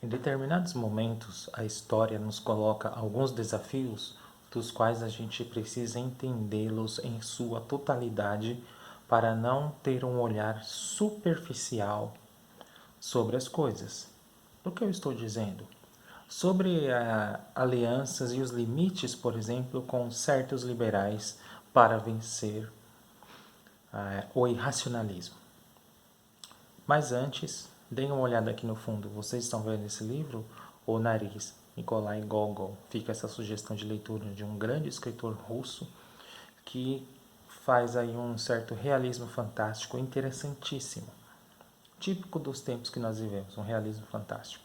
Em determinados momentos, a história nos coloca alguns desafios dos quais a gente precisa entendê-los em sua totalidade para não ter um olhar superficial sobre as coisas. O que eu estou dizendo? Sobre alianças e os limites, por exemplo, com certos liberais para vencer o irracionalismo. Mas antes, deem uma olhada aqui no fundo. Vocês estão vendo esse livro? O Nariz, Nikolai Gogol. Fica essa sugestão de leitura de um grande escritor russo que faz aí um certo realismo fantástico interessantíssimo. Típico dos tempos que nós vivemos, um realismo fantástico.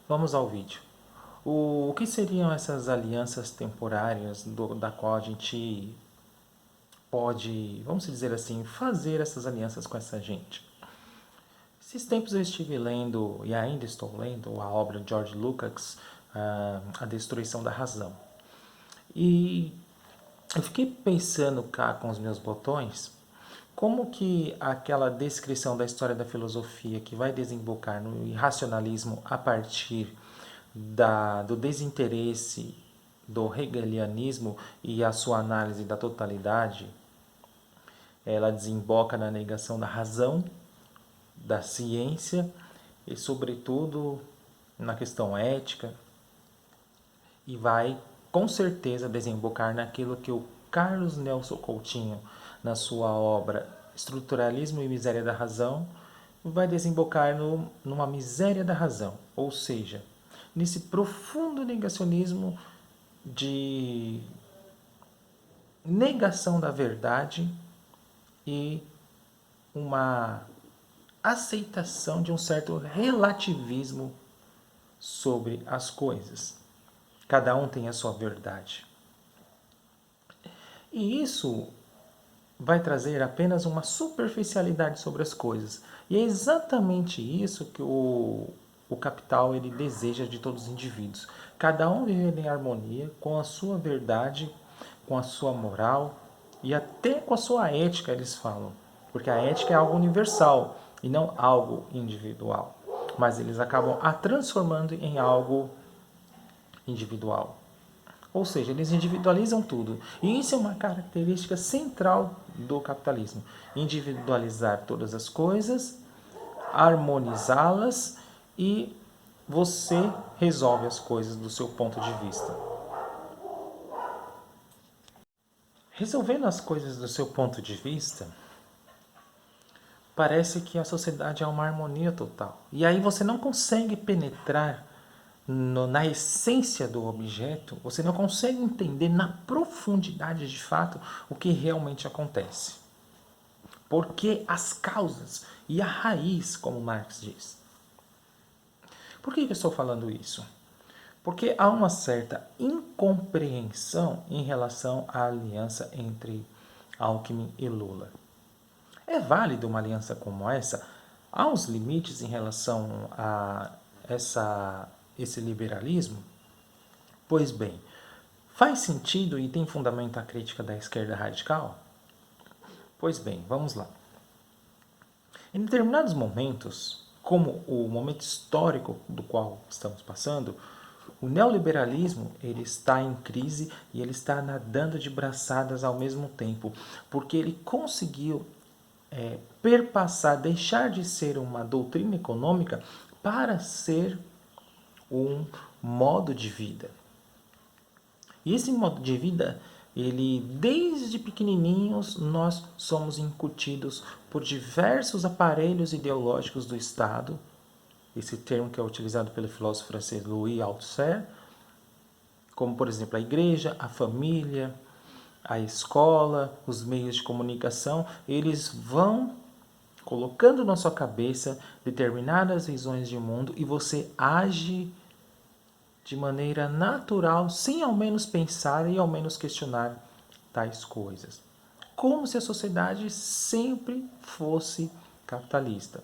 Vamos ao vídeo. O que seriam essas alianças temporárias da qual a gente pode, vamos dizer assim, fazer essas alianças com essa gente? Esses tempos eu estive lendo, e ainda estou lendo, a obra de George Lucas, A Destruição da Razão. E eu fiquei pensando cá com os meus botões, como que aquela descrição da história da filosofia que vai desembocar no irracionalismo a partir do desinteresse do hegelianismo e a sua análise da totalidade, ela desemboca na negação da razão, da ciência e, sobretudo, na questão ética, e vai com certeza desembocar naquilo que o Carlos Nelson Coutinho, na sua obra Estruturalismo e Miséria da Razão, vai desembocar numa miséria da razão, ou seja, nesse profundo negacionismo de negação da verdade e uma aceitação de um certo relativismo sobre as coisas. Cada um tem a sua verdade. E isso vai trazer apenas uma superficialidade sobre as coisas. E é exatamente isso que o capital ele deseja de todos os indivíduos. Cada um viver em harmonia com a sua verdade, com a sua moral e até com a sua ética, eles falam. Porque a ética é algo universal e não algo individual. Mas eles acabam a transformando em algo individual. Ou seja, eles individualizam tudo. E isso é uma característica central do capitalismo. Individualizar todas as coisas, harmonizá-las e você resolve as coisas do seu ponto de vista. Resolvendo as coisas do seu ponto de vista, parece que a sociedade é uma harmonia total. E aí você não consegue penetrar na essência do objeto, você não consegue entender na profundidade de fato o que realmente acontece. Porque as causas e a raiz, como Marx diz. Por que eu estou falando isso? Porque há uma certa incompreensão em relação à aliança entre Alckmin e Lula. É válido uma aliança como essa? Há uns limites em relação a esse liberalismo? Pois bem, faz sentido e tem fundamento a crítica da esquerda radical? Pois bem, vamos lá. Em determinados momentos, como o momento histórico do qual estamos passando, o neoliberalismo ele está em crise e ele está nadando de braçadas ao mesmo tempo, porque ele conseguiu perpassar, deixar de ser uma doutrina econômica para ser um modo de vida. E esse modo de vida, ele desde pequenininhos nós somos incutidos por diversos aparelhos ideológicos do Estado, esse termo que é utilizado pelo filósofo francês Louis Althusser, como por exemplo a igreja, a família, a escola, os meios de comunicação, eles vão colocando na sua cabeça determinadas visões de mundo e você age de maneira natural, sem ao menos pensar e ao menos questionar tais coisas. Como se a sociedade sempre fosse capitalista.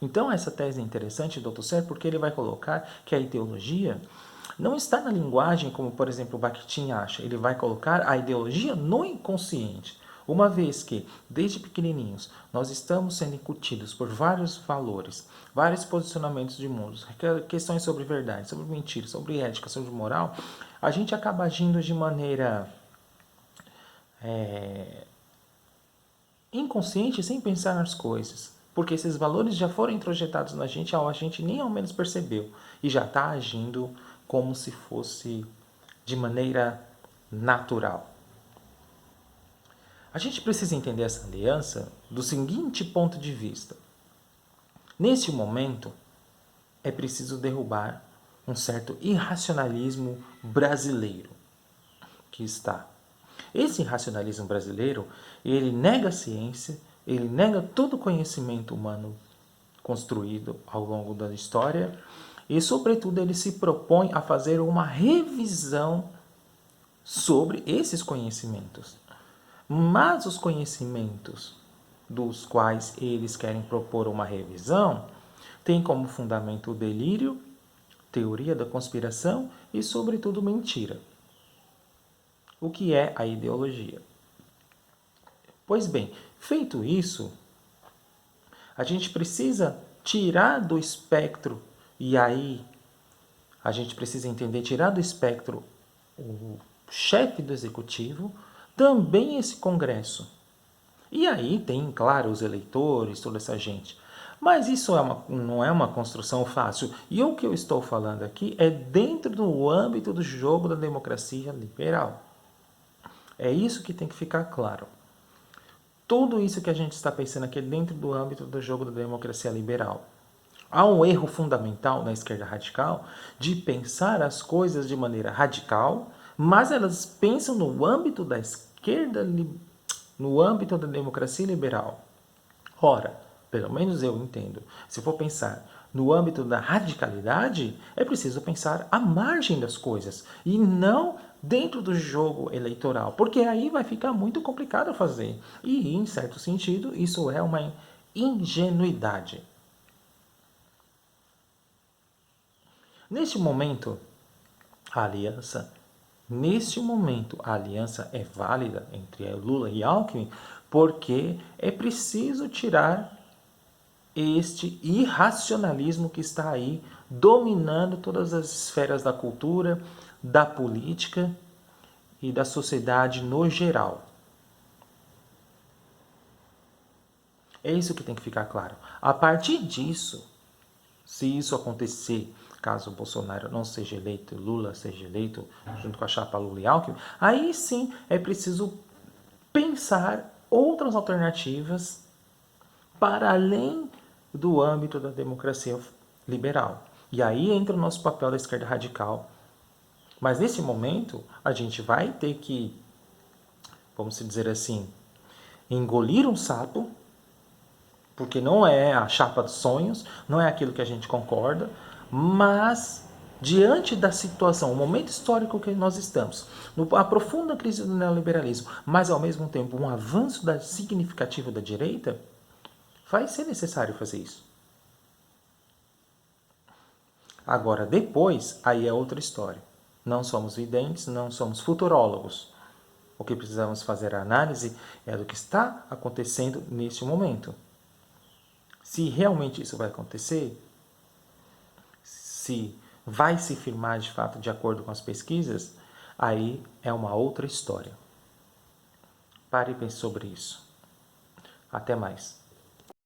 Então essa tese é interessante do Althusser porque ele vai colocar que a ideologia não está na linguagem como, por exemplo, o Bakhtin acha. Ele vai colocar a ideologia no inconsciente. Uma vez que, desde pequenininhos, nós estamos sendo incutidos por vários valores, vários posicionamentos de mundo, questões sobre verdade, sobre mentira, sobre ética, sobre moral, a gente acaba agindo de maneira inconsciente, sem pensar nas coisas. Porque esses valores já foram introjetados na gente, a gente nem ao menos percebeu. E já está agindo como se fosse de maneira natural. A gente precisa entender essa aliança do seguinte ponto de vista. Neste momento, é preciso derrubar um certo irracionalismo brasileiro que está. Esse irracionalismo brasileiro, ele nega a ciência, ele nega todo o conhecimento humano construído ao longo da história e, sobretudo, ele se propõe a fazer uma revisão sobre esses conhecimentos. Mas os conhecimentos dos quais eles querem propor uma revisão têm como fundamento o delírio, teoria da conspiração e, sobretudo, mentira. O que é a ideologia? Pois bem, feito isso, a gente precisa tirar do espectro, e aí a gente precisa entender, tirar do espectro o chefe do executivo, também esse Congresso. E aí tem, claro, os eleitores, toda essa gente. Mas isso não é uma construção fácil. E o que eu estou falando aqui é dentro do âmbito do jogo da democracia liberal. É isso que tem que ficar claro. Tudo isso que a gente está pensando aqui é dentro do âmbito do jogo da democracia liberal. Há um erro fundamental na esquerda radical de pensar as coisas de maneira radical, mas elas pensam no âmbito da esquerda, no âmbito da democracia liberal. Ora, pelo menos eu entendo, se for pensar no âmbito da radicalidade, é preciso pensar à margem das coisas e não dentro do jogo eleitoral, porque aí vai ficar muito complicado fazer. E, em certo sentido, isso é uma ingenuidade. Neste momento, a aliança é válida entre Lula e Alckmin, porque é preciso tirar este irracionalismo que está aí dominando todas as esferas da cultura, da política e da sociedade no geral. É isso que tem que ficar claro. A partir disso, se isso acontecer, caso o Bolsonaro não seja eleito, Lula seja eleito, junto com a chapa Lula e Alckmin, aí sim é preciso pensar outras alternativas para além do âmbito da democracia liberal. E aí entra o nosso papel da esquerda radical. Mas nesse momento, a gente vai ter que, vamos dizer assim, engolir um sapo, porque não é a chapa dos sonhos, não é aquilo que a gente concorda, mas diante da situação, o momento histórico que nós estamos, a profunda crise do neoliberalismo, mas ao mesmo tempo um avanço significativo da direita, vai ser necessário fazer isso. Agora, depois, aí é outra história. Não somos videntes, não somos futurólogos. O que precisamos fazer a análise é do que está acontecendo neste momento. Se realmente isso vai acontecer, se vai se firmar de fato de acordo com as pesquisas, aí é uma outra história. Pare e pense sobre isso. Até mais.